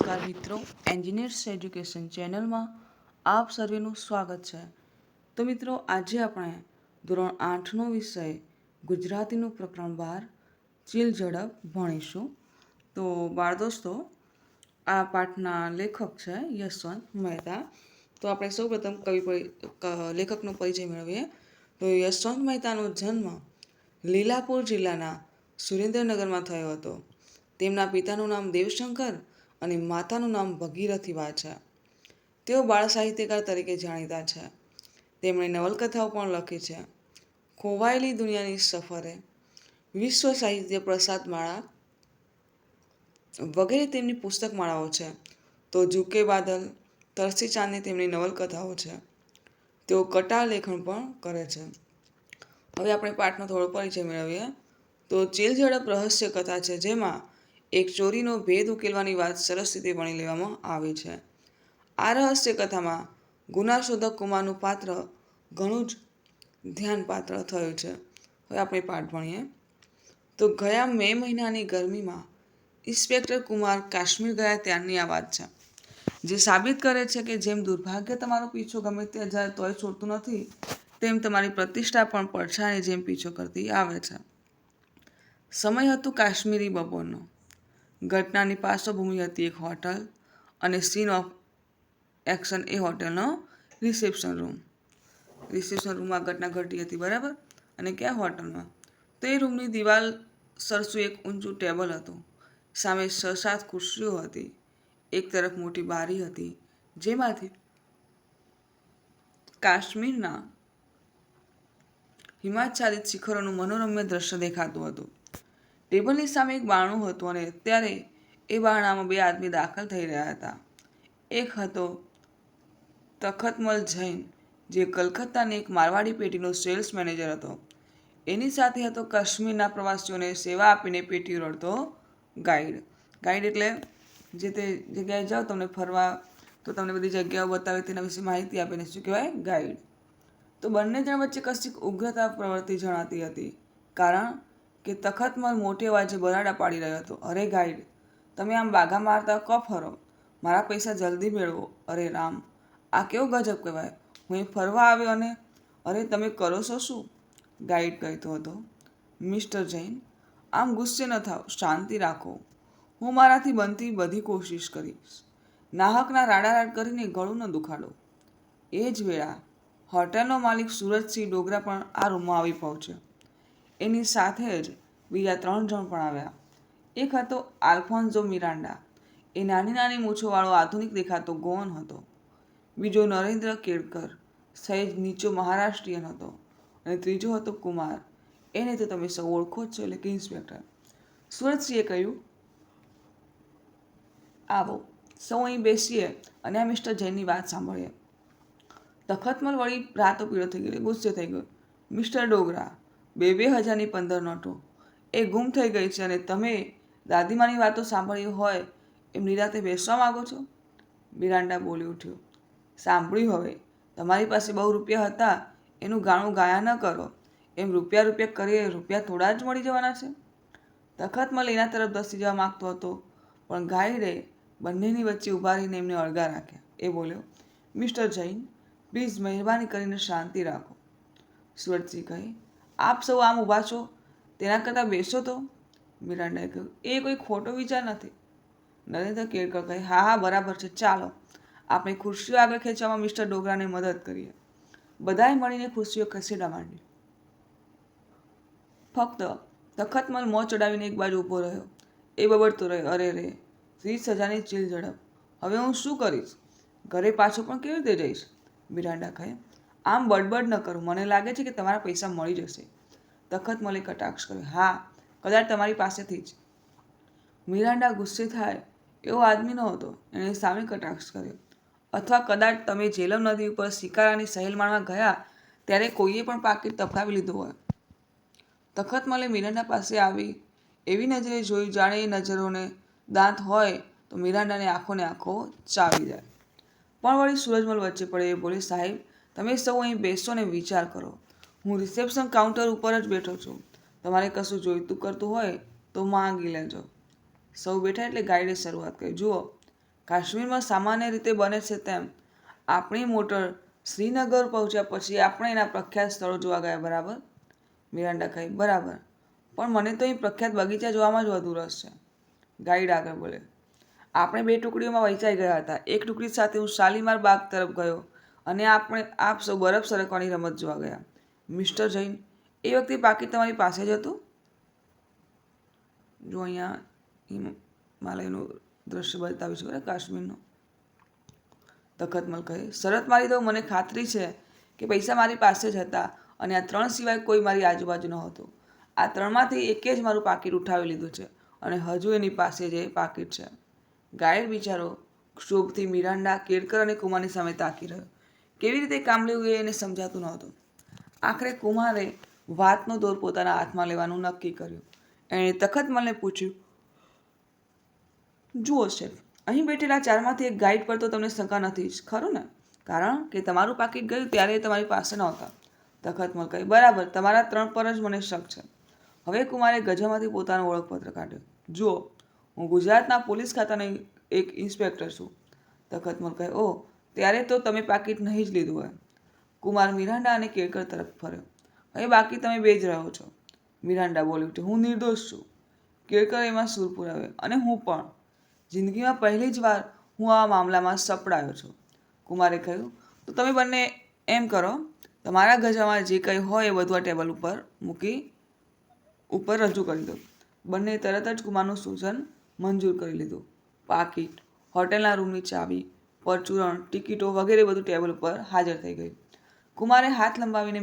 નમસ્કાર મિત્રો, engineers education ચેનલમાં આપ સર્વેનું સ્વાગત છે. તો મિત્રો, આજે આપણે ધોરણ 8નો વિષય ગુજરાતીનું પ્રકરણ 12 ચીલ ઝડપ ભણીશું. તો બાળ દોસ્તો, આ પાઠના લેખક છે યશવંત મહેતા. તો આપણે સૌપ્રથમ લેખકનો પરિચય મેળવીએ. તો યશવંત મહેતાનો જન્મ લીલાપુર જિલ્લાના સુરેન્દ્રનગરમાં થયો હતો. તેમના પિતાનું નામ દેવશંકર અને માતાનું નામ ભગીરથીબા છે. તેઓ બાળ સાહિત્યકાર તરીકે જાણીતા છે. તેમણે નવલકથાઓ પણ લખી છે. ખોવાયેલી દુનિયાની સફરે, વિશ્વ સાહિત્ય પ્રસાદ માળા વગેરે તેમની પુસ્તકમાળાઓ છે. તો ઝુકે બાદલ, તરસી ચાંદની તેમની નવલકથાઓ છે. તેઓ કટા લેખન પણ કરે છે. હવે આપણે પાઠનો થોડો પરિચય મેળવીએ. તો ચીલ ઝડપ રહસ્ય કથા છે, જેમાં એક ચોરીનો ભેદ ઉકેલવાની વાત સરસ રીતે વણી લેવામાં આવી છે. આ રહસ્ય કથામાં ગુનાશોધક કુમારનું પાત્ર ઘણું જ ધ્યાનપાત્ર થયું છે. હવે આપણે પાઠ ભણીએ. તો ગયા મે મહિનાની ગરમીમાં ઇન્સ્પેક્ટર કુમાર કાશ્મીર ગયા ત્યારની આ વાત છે, જે સાબિત કરે છે કે જેમ દુર્ભાગ્ય તમારો પીછો ગમે ત્યાં જાય તોય છોડતું નથી, તેમ તમારી પ્રતિષ્ઠા પણ પડછાયાની જેમ પીછો કરતી આવે છે. સમય હતું કાશ્મીરી બપોરનો. ઘટનાની પાર્શ્વભૂમિ હતી એક હોટલ અને સીન ઓફ એક્શન એ હોટલનો રિસેપ્શન રૂમ. રિસેપ્શન રૂમમાં ઘટના ઘટી હતી, બરાબર. અને ક્યાં હોટલમાં? તો એ રૂમની દિવાલ સરસું એક ઊંચું ટેબલ હતું. સામે 6-7 ખુરશીઓ હતી. એક તરફ મોટી બારી હતી, જેમાંથી કાશ્મીરના હિમાચ્છાદિત શિખરોનું મનોરમ્ય દ્રશ્ય દેખાતું હતું. ટેબલની સામે એક બારણું હતું અને અત્યારે એ બારણામાં 2 આદમી દાખલ થઈ રહ્યા હતા. એક હતો તખતમલ જૈન, જે કલકત્તાની એક મારવાડી પેઢીનો સેલ્સ મેનેજર હતો. એની સાથે હતો કાશ્મીરના પ્રવાસીઓને સેવા આપીને પેટીઓ રડતો ગાઈડ. ગાઈડ એટલે જે તે જગ્યાએ જાઓ તમને ફરવા, તો તમને બધી જગ્યાઓ બતાવે, તેના વિશે માહિતી આપીને શું કહેવાય? ગાઈડ. તો બંને જણ વચ્ચે કશીક ઉગ્રતા પ્રવૃત્તિ જણાતી હતી, કારણ કે તખતમલ મોટે અવાજે બરાડા પાડી રહ્યો હતો. અરે ગાઈડ, તમે આમ બાગા મારતા કો ફરો? મારા પૈસા જલ્દી મેળવો. અરે રામ, આ કેવો ગજબ કહેવાય! હું અહીં ફરવા આવ્યો અને અરે તમે કરો છો શું? ગાઈડ કહેતો હતો. મિસ્ટર જૈન, આમ ગુસ્સે ન થાવ, શાંતિ રાખો. હું મારાથી બનતી બધી કોશિશ કરીશ. નાહકના રાડારાડ કરીને ગળું ન દુખાડો. એ જ વેળા હોટલનો માલિક સુરજસિંહ ડોગરા પણ આ રૂમમાં આવી પહોંચ્યો. એની સાથે જ બીજા 3 જણ પણ આવ્યા. એક હતો આલ્ફોન્સો મિરાન્ડા. એ નાની નાની મૂછોવાળો આધુનિક દેખાતો ગોવન હતો. બીજો નરેન્દ્ર કેળકર, સહેજ નીચો મહારાષ્ટ્રીયન હતો. અને ત્રીજો હતો કુમાર. એને તો તમે સૌ ઓળખો જ છો, એટલે કે ઇન્સ્પેક્ટર. સુરજસિંહે કહ્યું, આવો સૌ અહીં બેસીએ અને આ મિસ્ટર જૈનની વાત સાંભળીએ. તખતમલ વળી રાતો પીળો થઈ ગયો, ગુસ્સે થઈ ગયો. મિસ્ટર ડોગરા, 2,000ની 15 નોટો એ ગુમ થઈ ગઈ છે અને તમે દાદીમાની વાતો સાંભળી હોય એમ નિરાતે બેસવા માગો છો? મિરાન્ડા બોલી ઉઠ્યો. સાંભળ્યું હવે. તમારી પાસે બહુ રૂપિયા હતા એનું ગાણું ગાયા ન કરો. એમ રૂપિયા કરીએ, રૂપિયા થોડા જ મળી જવાના છે. તખતમલ એના તરફ ધસી જવા માગતો હતો, પણ ગાઈડે બંનેની વચ્ચે ઊભા રહીને એમને અળગા રાખ્યા. એ બોલ્યો, મિસ્ટર જૈન, પ્લીઝ મહેરબાની કરીને શાંતિ રાખો. સુરજસિંહ કહે, આપ સૌ આમ ઊભા છો, તેના કરતાં બેસો તો. મિરાન્ડાએ કહ્યું, એ કોઈ ખોટો વિચાર નથી. નરેન્દ્ર કેળકર કહે, હા હા, બરાબર છે, ચાલો આપણે ખુરશીઓ આગળ ખેંચવામાં મિસ્ટર ડોગરાને મદદ કરીએ. બધાએ મળીને ખુરશીઓ ખસેડવા માંડી. ફક્ત તખતમલ મોં ચડાવીને એક બાજુ ઊભો રહ્યો. એ બબડતો રહ્યો, અરે રે, 30,000ની ચીલ ઝડપ. હવે હું શું કરીશ? ઘરે પાછો પણ કેવી રીતે જઈશ? મિરાન્ડા કહે, આમ બડબડ ન કરો, મને લાગે છે કે તમારા પૈસા મળી જશે. તખતમલે કટાક્ષ કર્યો, હા, કદાચ તમારી પાસેથી જ. મિરાન્ડા ગુસ્સે થાય એવો આદમી નહોતો. એણે સામે કટાક્ષ કર્યો, અથવા કદાચ તમે જેલમ નદી ઉપર શિકારાની સહેલ માણવા ગયા ત્યારે કોઈએ પણ પાકીટ તફાવી લીધું હોય. તખતમલે મિરાન્ડા પાસે આવી એવી નજરે જોયું, જાણે એ નજરોને દાંત હોય તો મિરાન્ડાની આંખોને આંખો ચાવી જાય. પણ વળી સૂરજમલ વચ્ચે પડે. એ બોલે, સાહેબ, તમે સૌ અહીં બેસો ને વિચાર કરો. હું રિસેપ્શન કાઉન્ટર ઉપર જ બેઠો છું. તમારે કશું જોઈતું કરતું હોય તો માંગી લેજો. સૌ બેઠા એટલે ગાઈડે શરૂઆત કરી, જુઓ, કાશ્મીરમાં સામાન્ય રીતે બને છે તેમ આપણી મોટર શ્રીનગર પહોંચ્યા પછી આપણે એના પ્રખ્યાત સ્થળો જોવા ગયા, બરાબર? મિરાન્ડા કહે, બરાબર, પણ મને તો અહીં પ્રખ્યાત બગીચા જોવામાં જ વધુ રસ છે. ગાઈડ આગળ બોલે, આપણે 2 ટુકડીઓમાં વહેંચાઈ ગયા હતા. એક ટુકડી સાથે હું શાલીમાર બાગ તરફ ગયો અને આપ સૌ બરફ સરકવાની રમત જોવા ગયા. મિસ્ટર જૈન, એ વખતે પાકીટ તમારી પાસે જ હતું? જો અહીંયા હિમાલયનું દ્રશ્ય બતાવ્યું છે, કાશ્મીરનું. તખતમલ કહે, શરત મારી દઉં, મને ખાતરી છે કે પૈસા મારી પાસે જ હતા અને આ 3 સિવાય કોઈ મારી આજુબાજુ ન હતું. આ 3માંથી એકે જ મારું પાકીટ ઉઠાવી લીધું છે અને હજુ એની પાસે જ એ પાકીટ છે. ગાયર બિચારો ક્ષોભથી મિરાન્ડા, કેળકર અને કુમારની સામે તાકી રહ્યો. કેવી રીતે કામ લેવું એ એને સમજાતું નહોતું. આખરે કુમારે વાતનો દોર પોતાના હાથમાં લેવાનું નક્કી કર્યું. એણે તખતમલને પૂછ્યું, જુઓ શેઠ, અહીં બેઠેલા 4માંથી એક ગાઈડ પર તો તમને શંકા નથી જ, ખરું ને? કારણ કે તમારું પાકીટ ગયું ત્યારે તમારી પાસે નહોતા. તખતમલ કહે, બરાબર, તમારા 3 પર જ મને શક છે. હવે કુમારે ગજામાંથી પોતાનો ઓળખપત્ર કાઢ્યો. જુઓ, હું ગુજરાતના પોલીસ ખાતાનો એક ઇન્સ્પેક્ટર છું. તખતમલ કહે, ઓહ, ત્યારે તો તમે પાકીટ નહીં જ લીધું હોય. કુમાર મિરાન્ડા અને કેળકર તરફ ફર્યો. હવે બાકી તમે 2 જ રહો છો. મિરાન્ડા બોલી ઉઠી, હું નિર્દોષ છું. કેળકર એમાં સૂર પુરાવ્યો, અને હું પણ. જિંદગીમાં પહેલી જ વાર હું આ મામલામાં સપડાયો છું. કુમારે કહ્યું, તો તમે બંને એમ કરો, તમારા ગજામાં જે કંઈ હોય એ બધું આ ટેબલ ઉપર રજૂ કરી દો. બંને તરત જ કુમારનું સૂચન મંજૂર કરી લીધું. પાકીટ, હોટેલના રૂમની ચાવી, પરચુરણ, ટિકિટો વગેરે બધું ટેબલ ઉપર હાજર થઈ ગયું. કુમારે હાથ લંબાવીને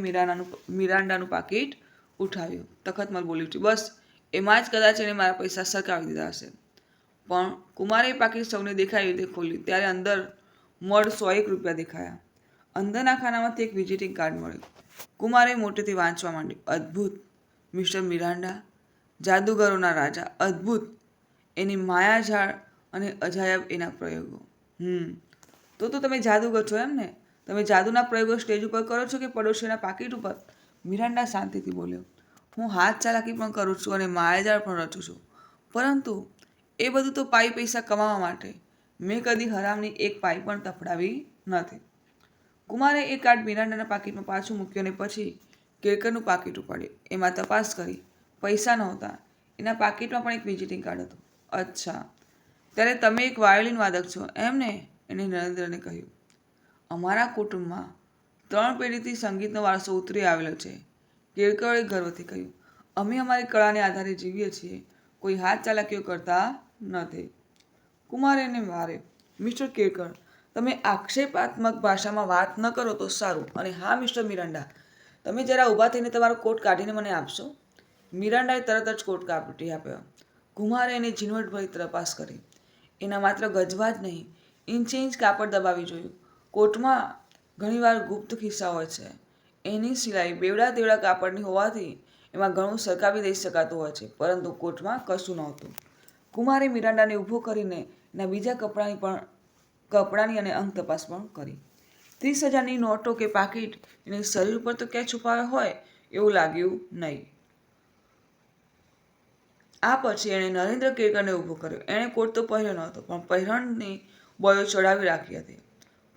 મિરાન્ડાનું પાકીટ ઉઠાવ્યું. તખતમલ બોલી ઉઠી, બસ એમાં જ કદાચ એણે મારા પૈસા સરકાવી દીધા હશે. પણ કુમારે પાકીટ સૌને દેખાય રીતે ખોલ્યું ત્યારે અંદર મળ 101 રૂપિયા દેખાયા. અંદરના ખાનામાંથી એક વિઝિટિંગ કાર્ડ મળ્યું. કુમારે મોટેથી વાંચવા માંડ્યું. અદ્ભુત, મિસ્ટર મિરાન્ડા, જાદુગરોના રાજા, અદ્ભુત, એની માયાજાળ અને અજાયબ એના પ્રયોગો. તો તમે જાદુગર છો એમ ને? તમે જાદુના પ્રયોગો સ્ટેજ ઉપર કરો છો કે પડોશીના પાકીટ ઉપર? મિરાન્ડા શાંતિથી બોલ્યો, હું હાથ ચાલાકી પણ કરું છું અને માયાજાળ પણ રચું છું, પરંતુ એ બધું તો પૈસા કમાવા માટે. મેં કદી હરામની એક પાઈ પણ તફડાવી નથી. કુમારે એ કાર્ડ મિરાન્ડાના પાકીટમાં પાછું મૂક્યું અને પછી કેળકરનું પાકીટ ઉપાડ્યું. એમાં તપાસ કરી. પૈસા નહોતા. એના પાકીટમાં પણ એક વિઝિટિંગ કાર્ડ હતું. અચ્છા, ત્યારે તમે એક વાયોલિન વાદક છો એમ ને? એણે નરેન્દ્રને કહ્યું. અમારા કુટુંબમાં 3 પેઢીથી સંગીતનો વારસો ઉતરી આવેલો છે, કેળકરે ગર્વથી કહ્યું. અમે અમારી કળાને આધારે જીવીએ છીએ, કોઈ હાથ ચાલાકીઓ કરતા નથી. કુમારે એને મારે, મિસ્ટર કેળકર, તમે આક્ષેપાત્મક ભાષામાં વાત ન કરો તો સારું. અને હા, મિસ્ટર મિરાન્ડા, તમે જરા ઊભા થઈને તમારો કોટ કાઢીને મને આપશો? મિરાન્ડાએ તરત જ કોટ કાઢી આપ્યો. કુમારે એની ઝીણવટભરી તપાસ કરી. એના માત્ર ગજવા જ નહીં, ઇંચે ઇંચ કાપડ દબાવી જોયું. કોટમાં ઘણીવાર ગુપ્ત ખિસ્સા હોય છે. એની સિલાઈ બેવડા તેવડા કાપડની હોવાથી એમાં ઘણું સરકાવી દઈ શકાતું હોય છે, પરંતુ કોટમાં કશું નહોતું. કુમારે મિરાન્ડાને ઊભો કરીને એના બીજા કપડાની અને અંગ તપાસ પણ કરી. 30,000ની નોટો કે પાકીટ એને શરીર ઉપર તો ક્યાંય છુપાવ્યા હોય એવું લાગ્યું નહીં. આ પછી એણે નરેન્દ્ર કેળકરને ઊભો કર્યો. એણે કોટ તો પહેર્યો નહોતો, પણ પહેરણની બોયો ચડાવી રાખી હતી.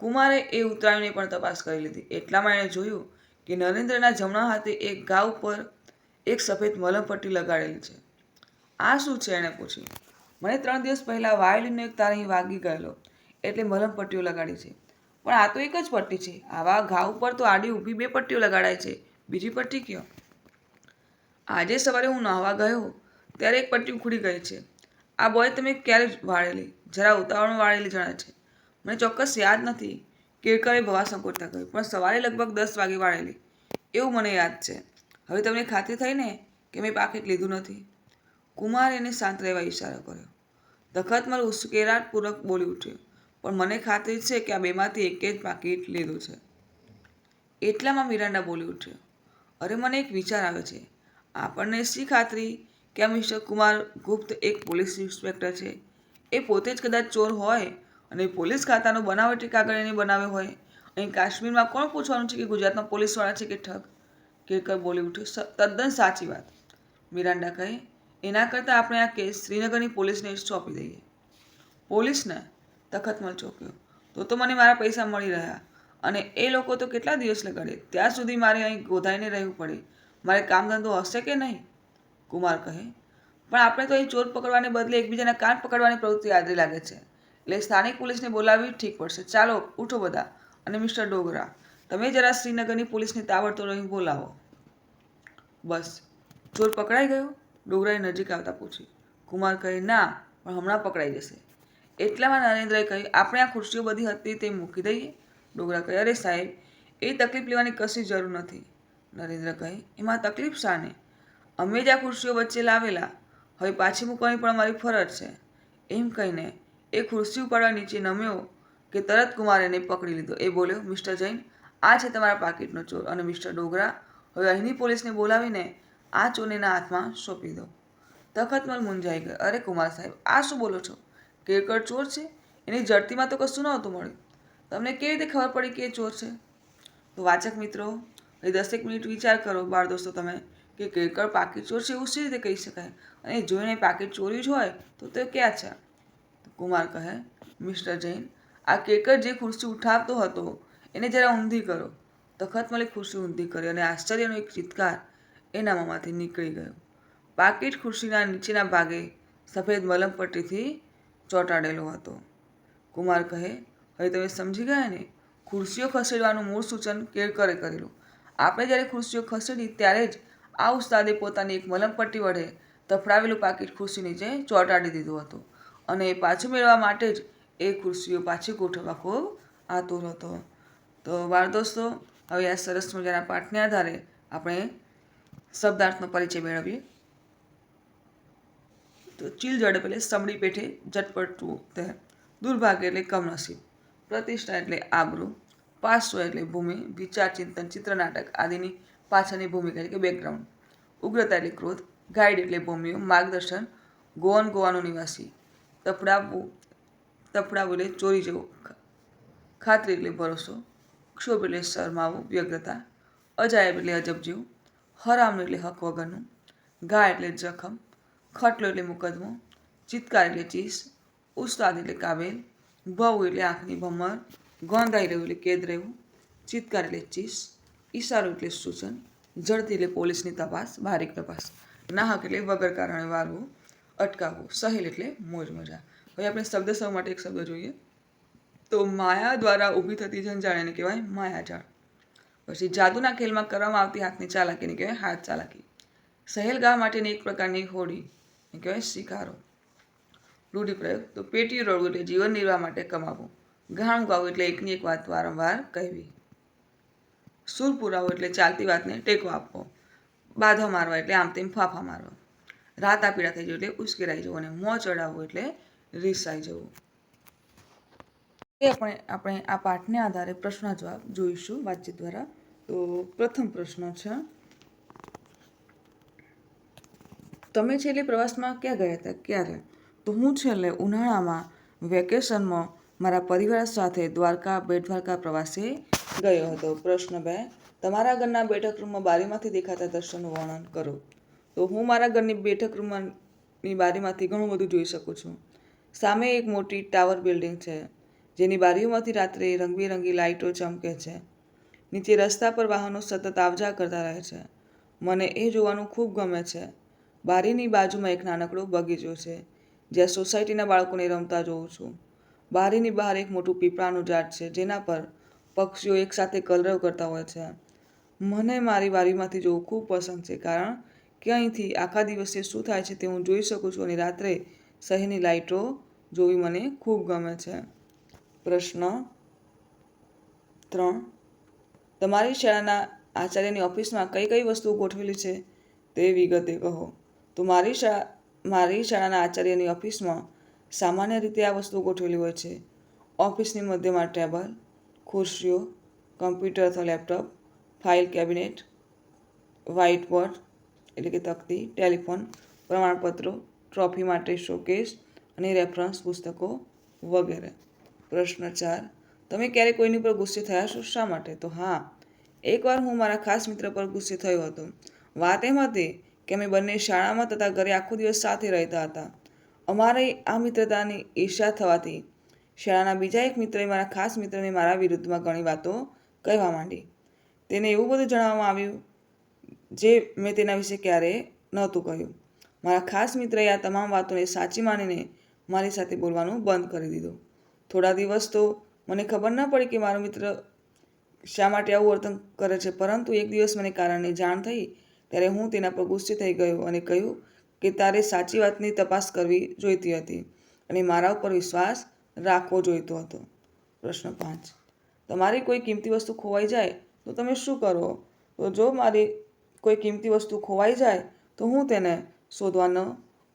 કુમારે એ ઉતરાવીને પણ તપાસ કરી લીધી. એટલામાં એણે જોયું કે નરેન્દ્રના જમણા હાથે એક ઘા ઉપર એક સફેદ મલમપટ્ટી લગાડેલી છે. આ શું છે? એણે પૂછ્યું. મને 3 દિવસ પહેલાં વાયોલિનનો એક તાર અહીં વાગી ગયેલો, એટલે મલમપટ્ટીઓ લગાડી છે. પણ આ તો એક જ પટ્ટી છે. આવા ઘા ઉપર તો આડી ઊભી 2 પટ્ટીઓ લગાડાય છે. બીજી પટ્ટી ક્યાં? આજે સવારે હું નહાવા ગયો ત્યારે એક પટ્ટી ઉખડી ગઈ છે. આ બોય તમે ક્યારે વાળેલી? જરા ઉતાવળમાં વાળેલી જણાય છે. મને ચોક્કસ યાદ નથી, કેળકરે ભવા સંકોચતા કહ્યું, પણ સવારે લગભગ 10 વાગે વાળેલી એવું મને યાદ છે. હવે તમને ખાતરી થઈ ને કે મેં પાકીટ લીધું નથી? કુમારે એને શાંત રહેવા ઈશારો કર્યો. તખતમલ ઉશ્કેરાટપૂર્વક બોલી ઉઠ્યો, પણ મને ખાતરી છે કે આ 2માંથી એકે જ પાકીટ લીધું છે. એટલામાં મિરાન્ડા બોલી ઉઠ્યો, અરે, મને એક વિચાર આવે છે. આપણને શી ખાતરી કે આ મિસ્ટર કુમાર ગુપ્ત એક પોલીસ ઇન્સ્પેક્ટર છે? એ પોતે જ કદાચ ચોર હોય અને પોલીસ ખાતાનો બનાવટી કાગળ એને બનાવ્યો હોય. અહીં કાશ્મીરમાં કોણ પૂછવાનું છે કે ગુજરાતમાં પોલીસવાળા છે કે ઠગ? કેળકર બોલી ઉઠ્યો, તદ્દન સાચી વાત. મિરાન્ડા કહે, એના કરતાં આપણે આ કેસ શ્રીનગરની પોલીસને સોંપી દઈએ. પોલીસને? તખતમલ ચોંક્યો. તો મને મારા પૈસા મળી રહ્યા, અને એ લોકો તો કેટલા દિવસ લગાડે? ત્યાં સુધી મારે અહીં ગોધાઈને રહેવું પડે. મારે કામ ધંધો હશે કે નહીં? કુમાર કહે, પણ આપણે તો અહીં ચોર પકડવાને બદલે એકબીજાના કાન પકડવાની પ્રવૃત્તિ આદરી લાગે છે, એટલે સ્થાનિક પોલીસને બોલાવવી ઠીક પડશે. ચાલો ઉઠો બધા, અને મિસ્ટર ડોગરા, તમે જરા શ્રીનગરની પોલીસને તાબડતોડ અહીં બોલાવો. બસ, ચોર પકડાઈ ગયો? ડોગરાએ નજીક આવતા પૂછ્યું. કુમાર કહે, ના, પણ હમણાં પકડાઈ જશે. એટલામાં નરેન્દ્રએ કહ્યું, આપણે આ ખુરશીઓ બધી હતી તે મૂકી દઈએ. ડોગરા કહે, અરે સાહેબ, એ તકલીફ લેવાની કશી જરૂર નથી. નરેન્દ્ર કહે, એમાં તકલીફ શાને? અમે જ આ ખુરશીઓ વચ્ચે લાવેલા, હવે પાછી મૂકવાની પણ અમારી ફરજ છે. એમ કહીને એ ખુરશી ઉપાડવા નીચે નમ્યો કે તરત કુમારે એને પકડી લીધો. એ બોલ્યો, મિસ્ટર જૈન, આ છે તમારા પાકીટનો ચોર, અને મિસ્ટર ડોગરા, હવે અહીંની પોલીસને બોલાવીને આ ચોરને એના હાથમાં સોંપી દો. તખતમલ મૂંઝાઈ ગયો. અરે કુમાર સાહેબ, આ શું બોલો છો? કેરકર ચોર છે? એની જડતીમાં તો કશું નહોતું મળ્યું. તમને કેવી રીતે ખબર પડી કે એ ચોર છે? તો વાચક મિત્રો, એ 10 મિનિટ વિચાર કરો બાળ દોસ્તો તમે, કે કેરકર પાકીટ ચોર છે એવું શી રીતે કહી શકાય? અને જોઈને પાકીટ ચોર્યું જ હોય તો તે ક્યાં છે? કુમાર કહે, મિસ્ટર જૈન, આ કેરકર જે ખુરશી ઉઠાવતો હતો એને જરા ઊંધી કરો. તખતમલે ખુરશી ઊંધી કરી, અને આશ્ચર્યનો એક ચિત્કાર એના મોંમાંથી નીકળી ગયો. પાકીટ ખુરશીના નીચેના ભાગે સફેદ મલમપટ્ટીથી ચોંટાડેલો હતો. કુમાર કહે, હવે તમે સમજી ગયા ને? ખુરશીઓ ખસેડવાનું મૂળ સૂચન કેરકરે કરેલું. આપણે જ્યારે ખુરશીઓ ખસેડી ત્યારે જ આ ઉસ્તાદે પોતાની એક મલમપટ્ટી વડે તફડાવેલું પાકીટ ખુરશી નીચે ચોંટાડી દીધું હતું, અને એ પાછું મેળવવા માટે જ એ ખુરશીઓ પાછી ગોઠવવા ખૂબ આતુર હતો. તો બાળ દોસ્તો, હવે આ સરસ મજાના પાઠને આધારે આપણે શબ્દાર્થનો પરિચય મેળવીએ. તો ચીલ ઝડપ એટલે સમડી પેઠે ઝટપટવું તે, દુર્ભાગ્ય એટલે કમનસીબ, પ્રતિષ્ઠા એટલે આબરૂ, પાર્શ્વ એટલે ભૂમિ, વિચાર, ચિંતન, ચિત્રનાટક આદિની પાછળની ભૂમિકા એટલે કે બેકગ્રાઉન્ડ, ઉગ્રતા એટલે ક્રોધ, ગાઈડ એટલે ભૂમિઓ, માર્ગદર્શન, ગોવાનું નિવાસી, તફડાવવું એટલે ચોરી જવું, ખાતરી એટલે ભરોસો, ક્ષોભ એટલે શરમાવું, વ્યગ્રતા, અજાયબ એટલે અજબ જેવું, હરામનું એટલે હક વગરનું, ઘા એટલે જખમ, ખટલો એટલે મુકદમો, ચિત્કાર એટલે ચીસ, ઉસ્તાદ એટલે કાબેલ, ભવ એટલે આંખની ભમર, ગોંધાઈ રહેવું એટલે કેદ રહેવું, ચિત્કાર એટલે ચીસ, ઈશારો એટલે સૂચન, ઝડતી એટલે પોલીસની તપાસ, બારીક તપાસ, નાહક એટલે વગર કારણે વારવું, અટકાવવું, સહેલ એટલે મોજ મજા. હવે આપણે શબ્દ સૌ માટે એક શબ્દ જોઈએ. તો માયા દ્વારા ઊભી થતી ઝંઝાળ એને કહેવાય માયાજાળ. પછી જાદુના ખેલમાં કરવામાં આવતી હાથની ચાલાકીને કહેવાય હાથ ચાલાકી. સહેલગાહ માટેની એક પ્રકારની હોડી એને કહેવાય શિકારો. રૂઢિપ્રયોગ, તો પેટીયું રળવું એટલે જીવન નિર્વાહ માટે કમાવવું, ગાણું ગાવું એટલે એકની એક વાત વારંવાર કહેવી, સૂર પુરાવો એટલે ચાલતી વાતને ટેકો આપવો, બાધા મારવા એટલે આમ તેમ ફાફા મારવા, રાતા પીડા થઈ જવું એટલે ઉશ્કેરાઈ જવું, અને મોં ચડાવવું એટલે રીસાઈ જવું. આપણે આ પાઠને આધારે પ્રશ્નના જવાબ જોઈશું વાતચીત દ્વારા. તો પ્રથમ પ્રશ્ન છે, તમે છેલ્લે પ્રવાસમાં ક્યાં ગયા હતા? ક્યારે? તો હું છેલ્લે ઉનાળામાં વેકેશનમાં મારા પરિવાર સાથે દ્વારકા, બેટ દ્વારકા પ્રવાસે ગયો હતો. પ્રશ્ન 2, તમારા ઘરના બેઠક રૂમમાં બારીમાંથી દેખાતા દ્રશ્યનું વર્ણન કરો. તો હું મારા ઘરની બેઠક રૂમની બારીમાંથી ઘણું બધું જોઈ શકું છું. સામે એક મોટી ટાવર બિલ્ડિંગ છે, જેની બારીઓમાંથી રાત્રે રંગબેરંગી લાઇટો ચમકે છે. નીચે રસ્તા પર વાહનો સતત આવજા કરતા રહે છે. મને એ જોવાનું ખૂબ ગમે છે. બારીની બાજુમાં એક નાનકડો બગીચો છે, જ્યાં સોસાયટીના બાળકોને રમતા જોઉં છું. બારીની બહાર એક મોટું પીપળાનું ઝાડ છે, જેના પર પક્ષીઓ એકસાથે કલરવ કરતા હોય છે. મને મારી બારીમાંથી જોવું ખૂબ પસંદ છે, કારણ કે અહીંથી આખા દિવસે શું થાય છે તે હું જોઈ શકું છું, અને રાત્રે શહેરની લાઇટો જોવી મને ખૂબ ગમે છે. પ્રશ્ન 3, તમારી શાળાના આચાર્યની ઓફિસમાં કઈ કઈ વસ્તુઓ ગોઠવેલી છે તે વિગતે કહો. તો મારી શાળાના આચાર્યની ઓફિસમાં સામાન્ય રીતે આ વસ્તુઓ ગોઠવેલી હોય છે. ઓફિસની મધ્યમાં ટેબલ, ખુરશીઓ, કમ્પ્યુટર અથવા laptop, file cabinet, white board એટલે કે તકતી, ટેલિફોન, પ્રમાણપત્રો, ટ્રોફી માટે શોકેસ અને રેફરન્સ પુસ્તકો વગેરે. પ્રશ્ન 4, તમે ક્યારે કોઈની પર ગુસ્સે થયા છો? શા માટે? તો હા, એકવાર હું મારા ખાસ મિત્ર પર ગુસ્સે થયો હતો. વાત એમ હતી કે અમે બંને શાળામાં તથા ઘરે આખો દિવસ સાથે રહેતા હતા. અમારી આ મિત્રતાની ઈર્ષ્યા થવાથી શાળાના બીજા એક મિત્રએ મારા ખાસ મિત્રને મારા વિરુદ્ધમાં ઘણી વાતો કહેવા માંડી. તેને એવું બધું જણાવવામાં આવ્યું જે મેં તેના વિશે ક્યારેય નહોતું કહ્યું. મારા ખાસ મિત્રએ આ તમામ વાતોને સાચી માનીને મારી સાથે બોલવાનું બંધ કરી દીધું. થોડા દિવસ તો મને ખબર ન પડી કે મારો મિત્ર શા માટે આવું વર્તન કરે છે, પરંતુ એક દિવસ મને કારણની જાણ થઈ ત્યારે હું તેના પર ગુસ્સે થઈ ગયો અને કહ્યું કે તારે સાચી વાતની તપાસ કરવી જોઈતી હતી અને મારા ઉપર વિશ્વાસ રાખવો જોઈતો હતો. પ્રશ્ન 5. તમારી કોઈ કિંમતી વસ્તુ ખોવાઈ જાય તો તમે શું કરો? તો જો મારી કોઈ કિંમતી વસ્તુ ખોવાઈ જાય તો હું તેને શોધવાનો